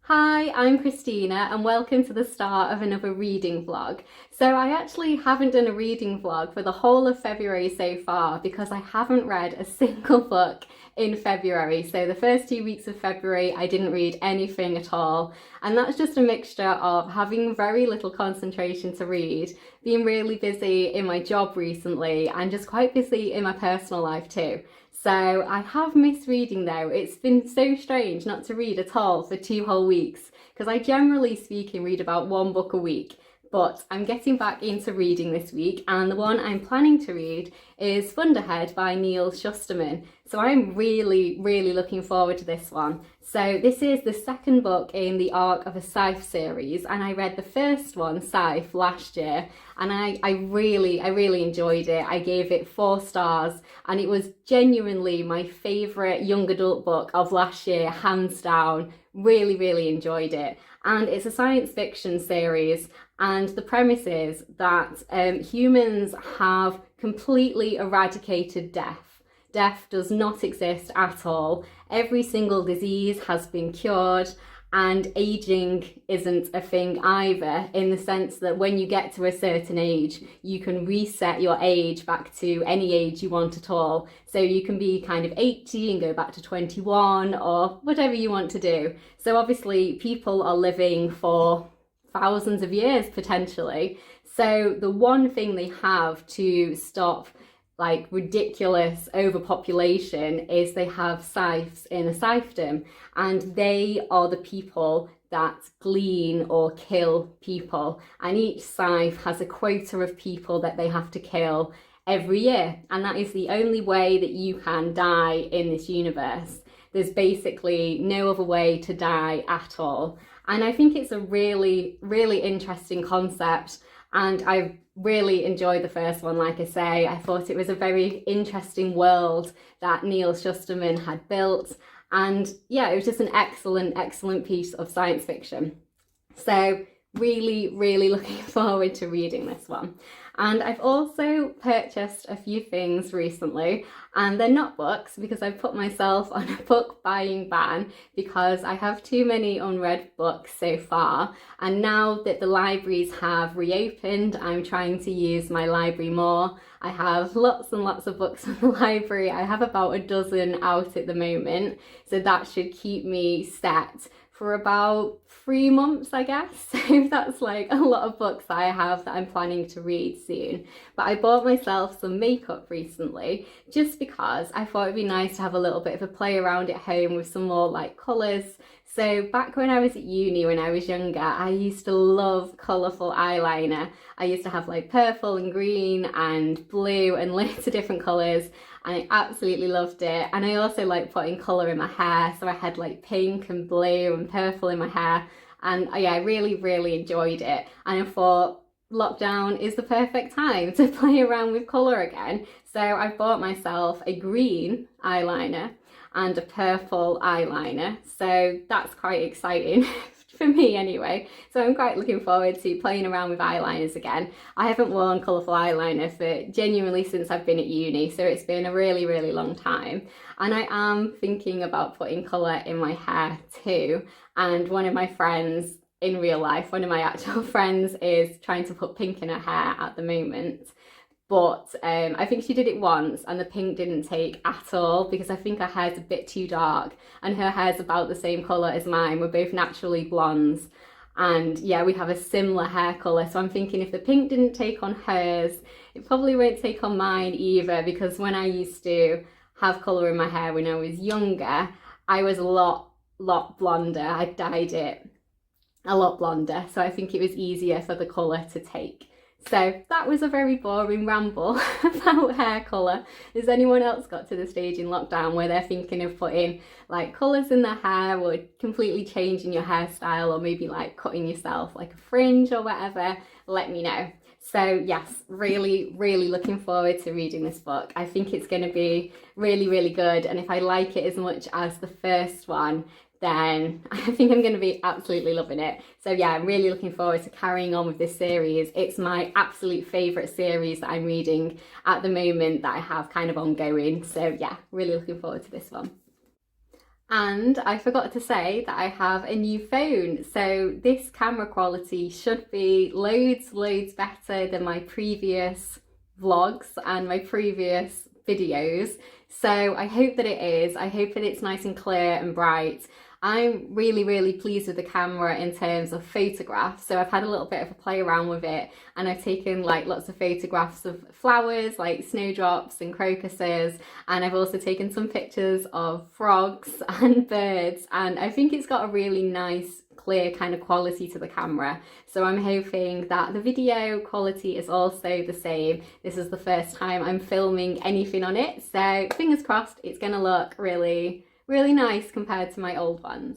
Hi, I'm Christina and welcome to the start of another reading vlog. So I actually haven't done a reading vlog for the whole of February so far because I haven't read a single book in February. So the first 2 weeks of February I didn't read anything at all, and that's just a mixture of having very little concentration to read, being really busy in my job recently and just quite busy in my personal life too. So I have missed reading though. It's been so strange not to read at all for 2 whole weeks because I generally speaking read about one book a week. But I'm getting back into reading this week, and the one I'm planning to read is Thunderhead by Neal Shusterman. So I'm really looking forward to this one. So this is the second book in the arc of a Scythe series, and I read the first one, Scythe, last year, and I really enjoyed it. I gave it 4 stars, and it was genuinely my favourite young adult book of last year, hands down. Really enjoyed it. And it's a science fiction series, and the premise is that humans have completely eradicated death. Death does not exist at all. Every single disease has been cured, and aging isn't a thing either, in the sense that when you get to a certain age, you can reset your age back to any age you want at all. So you can be kind of 80 and go back to 21 or whatever you want to do. So obviously people are living for thousands of years potentially. So the one thing they have to stop like ridiculous overpopulation is they have scythes in a scythedom, and they are the people that glean or kill people, and each scythe has a quota of people that they have to kill every year, and that is the only way that you can die in this universe. There's basically no other way to die at all, and I think it's a really interesting concept. And I really enjoyed the first one, like I say. I thought it was a very interesting world that Neal Shusterman had built. And yeah, it was just an excellent piece of science fiction. So really looking forward to reading this one. And I've also purchased a few things recently, and they're not books because I've put myself on a book buying ban because I have too many unread books so far. And now that the libraries have reopened, I'm trying to use my library more. I have lots and lots of books in the library. I have about a dozen out at the moment, so that should keep me set for about 3 months, I guess. So that's like a lot of books that I have that I'm planning to read soon. But I bought myself some makeup recently just because I thought it'd be nice to have a little bit of a play around at home with some more like colours. So back when I was at uni, when I was younger, I used to love colourful eyeliner. I used to have like purple and green and blue and loads of different colours, and I absolutely loved it. And I also like putting colour in my hair, so I had like pink and blue and purple in my hair, and yeah, I really enjoyed it. And I thought lockdown is the perfect time to play around with colour again. So I bought myself a green eyeliner and a purple eyeliner, so that's quite exciting for me anyway. So I'm quite looking forward to playing around with eyeliners again. I haven't worn colourful eyeliner for genuinely since I've been at uni, so it's been a really long time. And I am thinking about putting colour in my hair too, and one of my friends in real life, one of my actual friends, is trying to put pink in her hair at the moment. But I think she did it once and the pink didn't take at all because I think her hair's a bit too dark and her hair's about the same colour as mine. We're both naturally blondes, and yeah, we have a similar hair colour. So I'm thinking if the pink didn't take on hers, it probably won't take on mine either, because when I used to have colour in my hair when I was younger, I was a lot blonder. I dyed it a lot blonder, so I think it was easier for the colour to take. So that was a very boring ramble about hair colour. Has anyone else got to the stage in lockdown where they're thinking of putting like colours in their hair, or completely changing your hairstyle, or maybe like cutting yourself like a fringe or whatever? Let me know. So yes, really looking forward to reading this book. I think it's going to be really good, and if I like it as much as the first one, then I think I'm going to be absolutely loving it. So yeah, I'm really looking forward to carrying on with this series. It's my absolute favourite series that I'm reading at the moment that I have kind of ongoing. So yeah, really looking forward to this one. And I forgot to say that I have a new phone. So this camera quality should be loads better than my previous vlogs and my previous videos. So I hope that it is. I hope that it's nice and clear and bright. I'm really pleased with the camera in terms of photographs. So I've had a little bit of a play around with it, and I've taken like lots of photographs of flowers like snowdrops and crocuses, and I've also taken some pictures of frogs and birds, and I think it's got a really nice clear kind of quality to the camera. So I'm hoping that the video quality is also the same. This is the first time I'm filming anything on it, so fingers crossed it's gonna look really nice compared to my old ones.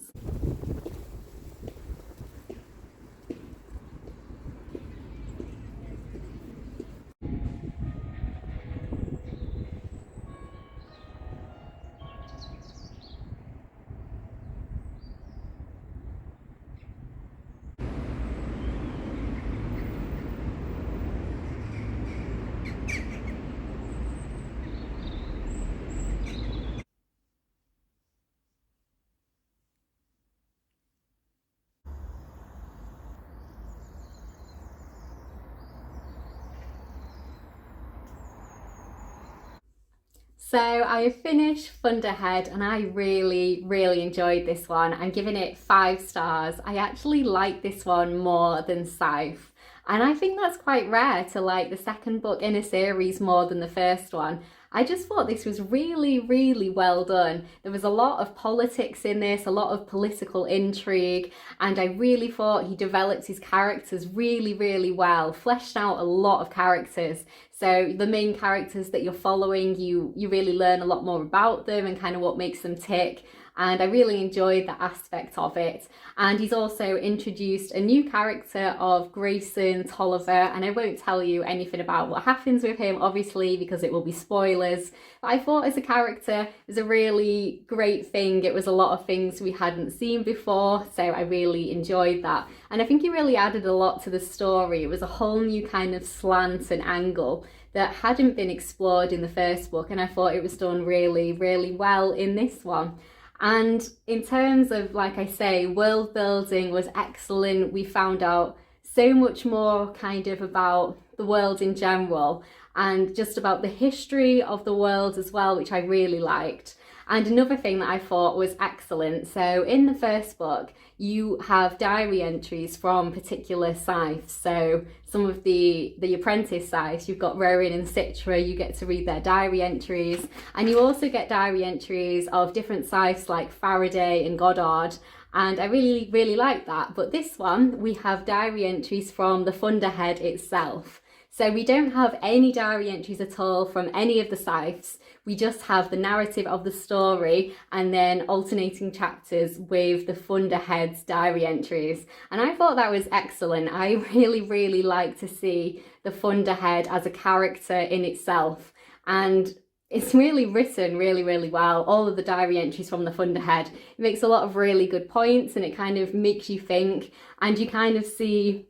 So I have finished Thunderhead and I really enjoyed this one. I'm giving it 5 stars. I actually like this one more than South. And I think that's quite rare to like the second book in a series more than the first one. I just thought this was really well done. There was a lot of politics in this, a lot of political intrigue, and I really thought he developed his characters really well, fleshed out a lot of characters. So the main characters that you're following, you really learn a lot more about them and kind of what makes them tick. And I really enjoyed that aspect of it. And he's also introduced a new character of Grayson Tolliver, and I won't tell you anything about what happens with him, obviously, because it will be spoilers. But I thought as a character, it was a really great thing. It was a lot of things we hadn't seen before, so I really enjoyed that. And I think he really added a lot to the story. It was a whole new kind of slant and angle that hadn't been explored in the first book, and I thought it was done really well in this one. And in terms of, like I say, world building was excellent. We found out so much more kind of about the world in general and just about the history of the world as well, which I really liked. And another thing that I thought was excellent, so in the first book, you have diary entries from particular scythes. So some of the apprentice scythes, you've got Rowan and Citra, you get to read their diary entries. And you also get diary entries of different scythes like Faraday and Goddard. And I really like that. But this one, we have diary entries from the Thunderhead itself. So we don't have any diary entries at all from any of the scythes. We just have the narrative of the story and then alternating chapters with the Thunderhead's diary entries. And I thought that was excellent. I really like to see the Thunderhead as a character in itself. And it's really written really well, all of the diary entries from the Thunderhead. It makes a lot of really good points and it kind of makes you think, and you kind of see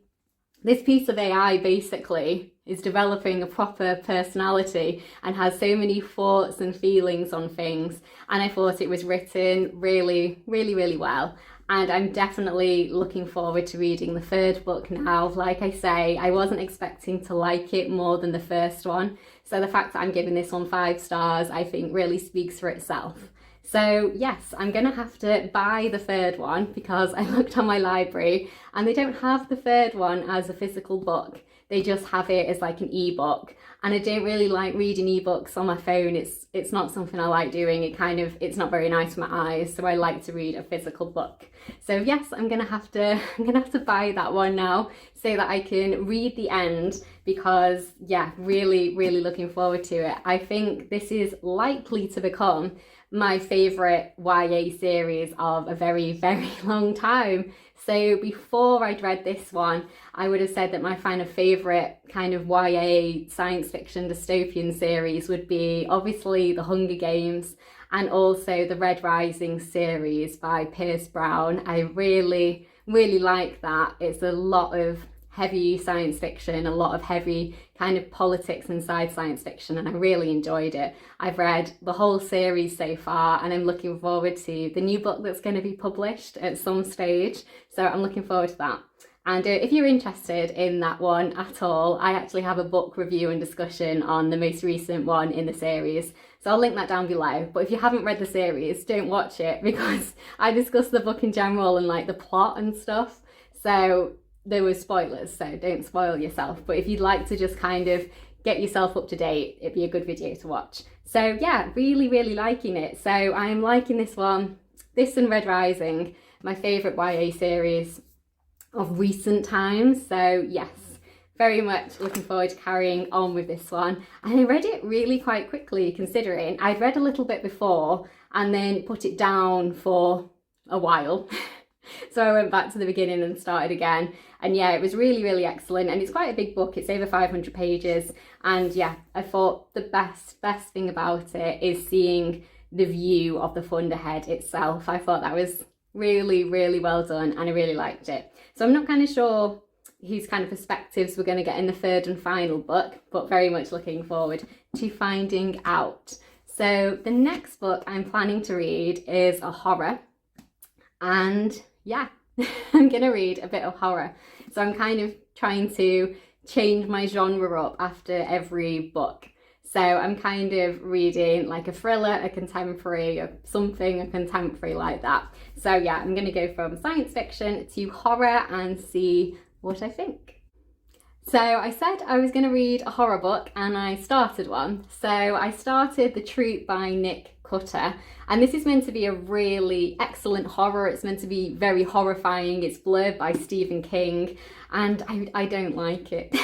this piece of AI basically is developing a proper personality and has so many thoughts and feelings on things. And I thought it was written really well. And I'm definitely looking forward to reading the third book now. Like I say, I wasn't expecting to like it more than the first one. So the fact that I'm giving this one 5 stars, I think really speaks for itself. So yes, I'm gonna have to buy the third one because I looked on my library and they don't have the third one as a physical book. They just have it as like an ebook. And I don't really like reading ebooks on my phone. It's not something I like doing. It's not very nice for my eyes. So I like to read a physical book. So yes, I'm gonna have to buy that one now so that I can read the end, because yeah, really looking forward to it. I think this is likely to become my favourite YA series of a very long time. So before I'd read this one, I would have said that my kind of favourite kind of YA science fiction dystopian series would be obviously The Hunger Games and also the Red Rising series by Pierce Brown. I really like that. It's a lot of heavy science fiction, a lot of heavy kind of politics inside science fiction, and I really enjoyed it. I've read the whole series so far, and I'm looking forward to the new book that's going to be published at some stage, so I'm looking forward to that. And if you're interested in that one at all, I actually have a book review and discussion on the most recent one in the series. So I'll link that down below. But if you haven't read the series, don't watch it, because I discuss the book in general and like the plot and stuff. So there were spoilers, so don't spoil yourself. But if you'd like to just kind of get yourself up to date, it'd be a good video to watch. So yeah, really, really liking it. So I'm liking this one. This and Red Rising, my favourite YA series of recent times. So yes, very much looking forward to carrying on with this one. And I read it really quite quickly, considering I'd read a little bit before and then put it down for a while. So I went back to the beginning and started again. And yeah, it was really, really excellent. And it's quite a big book. It's over 500 pages. And yeah, I thought the best thing about it is seeing the view of the Thunderhead itself. I thought that was really, really well done, and I really liked it. So I'm not kind of sure whose kind of perspectives we're going to get in the third and final book, but very much looking forward to finding out. So the next book I'm planning to read is a horror, and yeah, I'm going to read a bit of horror. So I'm kind of trying to change my genre up after every book. So I'm kind of reading like a thriller, a contemporary, a contemporary like that. So yeah, I'm going to go from science fiction to horror and see what I think. So I said I was going to read a horror book, and I started one. So I started The Troop by Nick Cutter, and this is meant to be a really excellent horror. It's meant to be very horrifying. It's blurred by Stephen King, and I don't like it.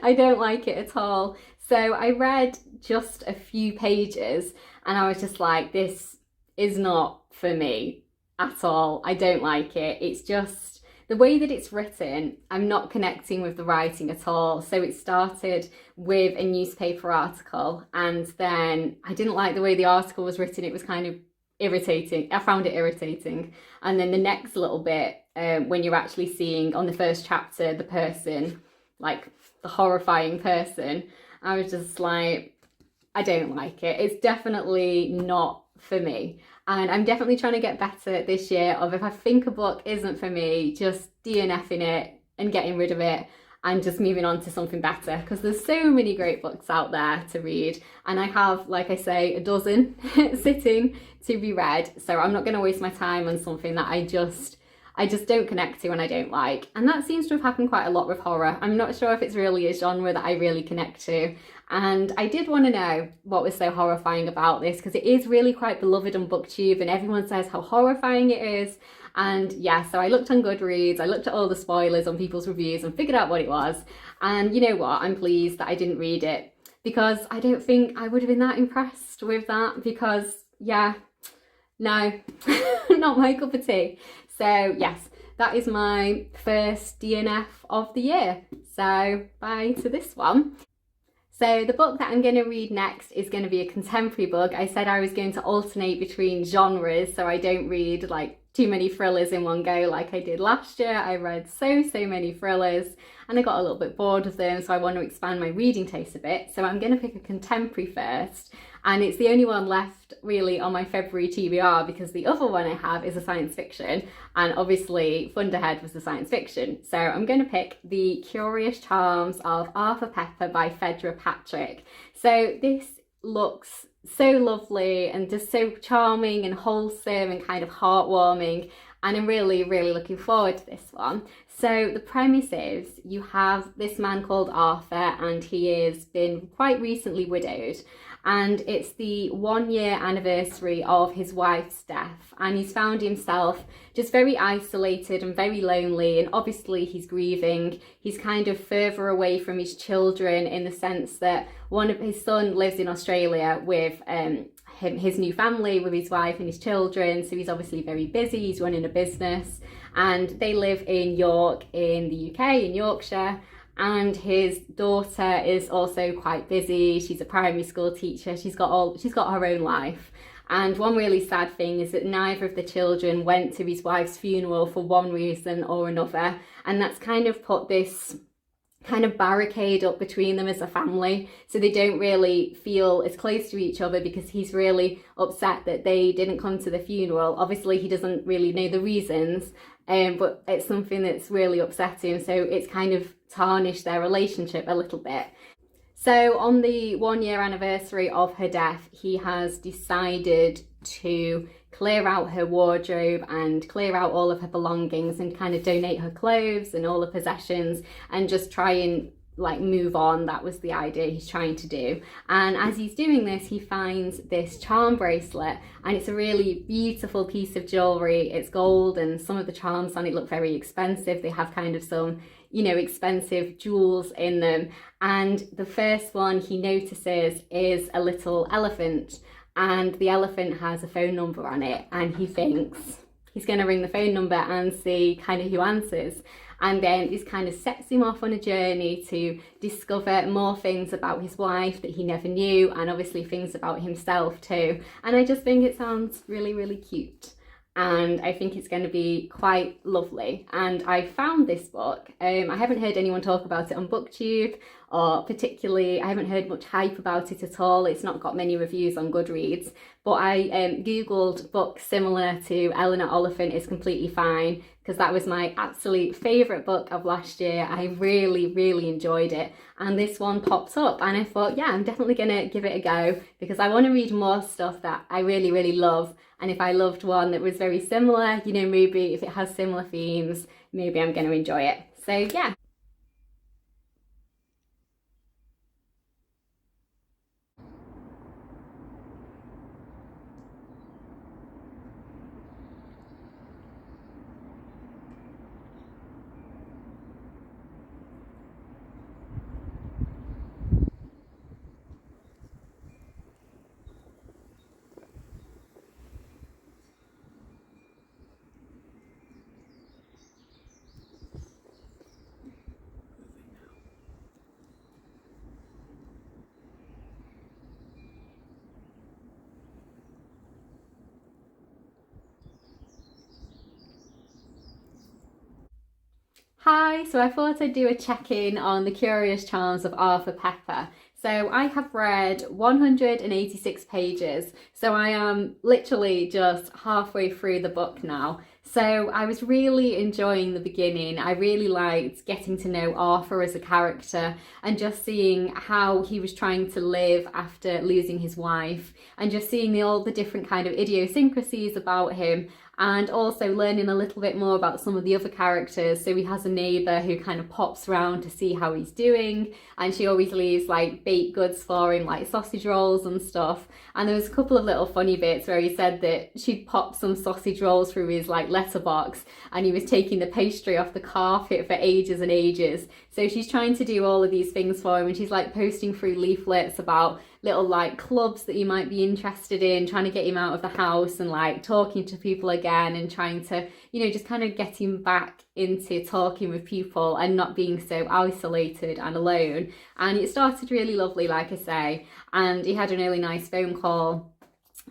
I don't like it at all. So I read just a few pages and I was just like, this is not for me at all. I don't like it. It's just the way that it's written, I'm not connecting with the writing at all. So it started with a newspaper article, and then I didn't like the way the article was written. It was kind of irritating. I found it irritating. And then the next little bit, when you're actually seeing on the first chapter, the person, like the horrifying person, I was just like, I don't like it. It's definitely not for me. And I'm definitely trying to get better this year of, if I think a book isn't for me, just DNFing it and getting rid of it and just moving on to something better, because there's so many great books out there to read, and I have, like I say, a dozen sitting to be read. So I'm not going to waste my time on something that I just don't connect to and I don't like. And that seems to have happened quite a lot with horror. I'm not sure if it's really a genre that I really connect to. And I did want to know what was so horrifying about this, because it is really quite beloved on BookTube and everyone says how horrifying it is. And yeah, so I looked on Goodreads, I looked at all the spoilers on people's reviews and figured out what it was. And you know what? I'm pleased that I didn't read it, because I don't think I would have been that impressed with that, because yeah, no, not my cup of tea. So yes, that is my first DNF of the year. So bye to this one. So the book that I'm going to read next is going to be a contemporary book. I said I was going to alternate between genres, so I don't read like too many thrillers in one go like I did last year. I read so many thrillers and I got a little bit bored of them, so I want to expand my reading taste a bit. So I'm going to pick a contemporary first, and it's the only one left really on my February TBR, because the other one I have is a science fiction, and obviously Thunderhead was the science fiction. So I'm going to pick The Curious Charms of Arthur Pepper by Phaedra Patrick. So this looks so lovely and just so charming and wholesome and kind of heartwarming, and I'm really looking forward to this one. So the premise is, you have this man called Arthur, and he has been quite recently widowed, and it's the 1 year anniversary of his wife's death, and he's found himself just very isolated and very lonely, and obviously he's grieving. He's kind of further away from his children, in the sense that one of his son lives in Australia with his new family, with his wife and his children, so he's obviously very busy. He's running a business, and they live in York in the UK, in Yorkshire. And his daughter is also quite busy. She's a primary school teacher. She's got her own life. And one really sad thing is that neither of the children went to his wife's funeral for one reason or another, and that's kind of put this kind of barricade up between them as a family, so they don't really feel as close to each other, because he's really upset that they didn't come to the funeral. Obviously he doesn't really know the reasons, but it's something that's really upsetting, so it's kind of tarnished their relationship a little bit. So on the 1 year anniversary of her death, he has decided to clear out her wardrobe and clear out all of her belongings and kind of donate her clothes and all the possessions and just try and like move on. That was the idea he's trying to do. And as he's doing this, he finds this charm bracelet, and it's a really beautiful piece of jewelry. It's gold, and some of the charms on it look very expensive. They have kind of some, you know, expensive jewels in them. And the first one he notices is a little elephant, and the elephant has a phone number on it, and he thinks he's going to ring the phone number and see kind of who answers. And then this kind of sets him off on a journey to discover more things about his wife that he never knew, and obviously things about himself too. And I just think it sounds really, really cute. And I think it's going to be quite lovely. And I found this book. I haven't heard anyone talk about it on BookTube, or particularly I haven't heard much hype about it at all. It's not got many reviews on Goodreads, but I googled books similar to Eleanor Oliphant is Completely Fine, because that was my absolute favourite book of last year. I really, really enjoyed it. And this one popped up, and I thought, yeah, I'm definitely going to give it a go, because I want to read more stuff that I really, really love. And if I loved one that was very similar, you know, maybe if it has similar themes, maybe I'm going to enjoy it. So yeah. Hi, so I thought I'd do a check-in on the Curious Charms of Arthur Pepper. So I have read 186 pages, so I am literally just halfway through the book now. So I was really enjoying the beginning. I really liked getting to know Arthur as a character and just seeing how he was trying to live after losing his wife, and just seeing all the different kind of idiosyncrasies about him, and also learning a little bit more about some of the other characters. So he has a neighbour who kind of pops around to see how he's doing, and she always leaves like baked goods for him, like sausage rolls and stuff. And there was a couple of little funny bits where he said that she'd popped some sausage rolls through his like letterbox, and he was taking the pastry off the carpet for ages and ages. So she's trying to do all of these things for him, and she's like posting through leaflets about little like clubs that you might be interested in, trying to get him out of the house and like talking to people again, and trying to, you know, just kind of get him back into talking with people and not being so isolated and alone. And it started really lovely, like I say, and he had a really nice phone call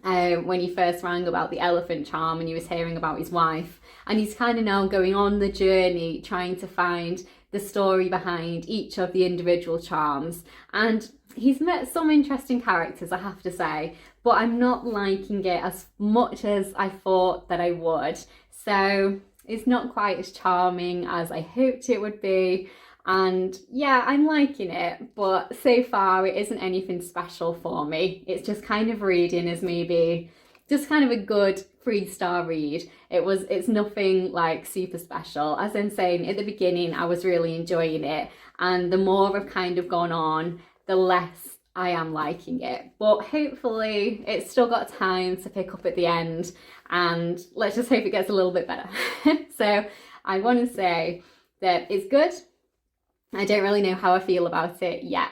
when he first rang about the elephant charm, and he was hearing about his wife, and he's kind of now going on the journey trying to find the story behind each of the individual charms. And he's met some interesting characters, I have to say, but I'm not liking it as much as I thought that I would. So it's not quite as charming as I hoped it would be. And yeah, I'm liking it, but so far it isn't anything special for me. It's just kind of reading as maybe just kind of a good 3-star read. It's nothing like super special. As I'm saying, at the beginning I was really enjoying it, and the more I've kind of gone on, the less I am liking it. But hopefully it's still got time to pick up at the end, and let's just hope it gets a little bit better. So I want to say that it's good. I don't really know how I feel about it yet.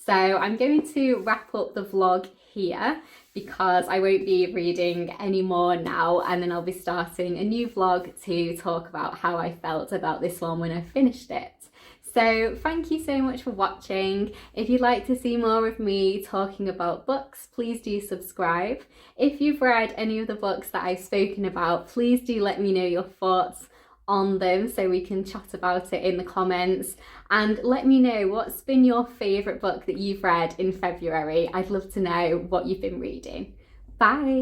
So I'm going to wrap up the vlog here, because I won't be reading anymore now, and then I'll be starting a new vlog to talk about how I felt about this one when I finished it. So thank you so much for watching. If you'd like to see more of me talking about books, please do subscribe. If you've read any of the books that I've spoken about, please do let me know your thoughts on them so we can chat about it in the comments, and let me know what's been your favourite book that you've read in February. I'd love to know what you've been reading. Bye!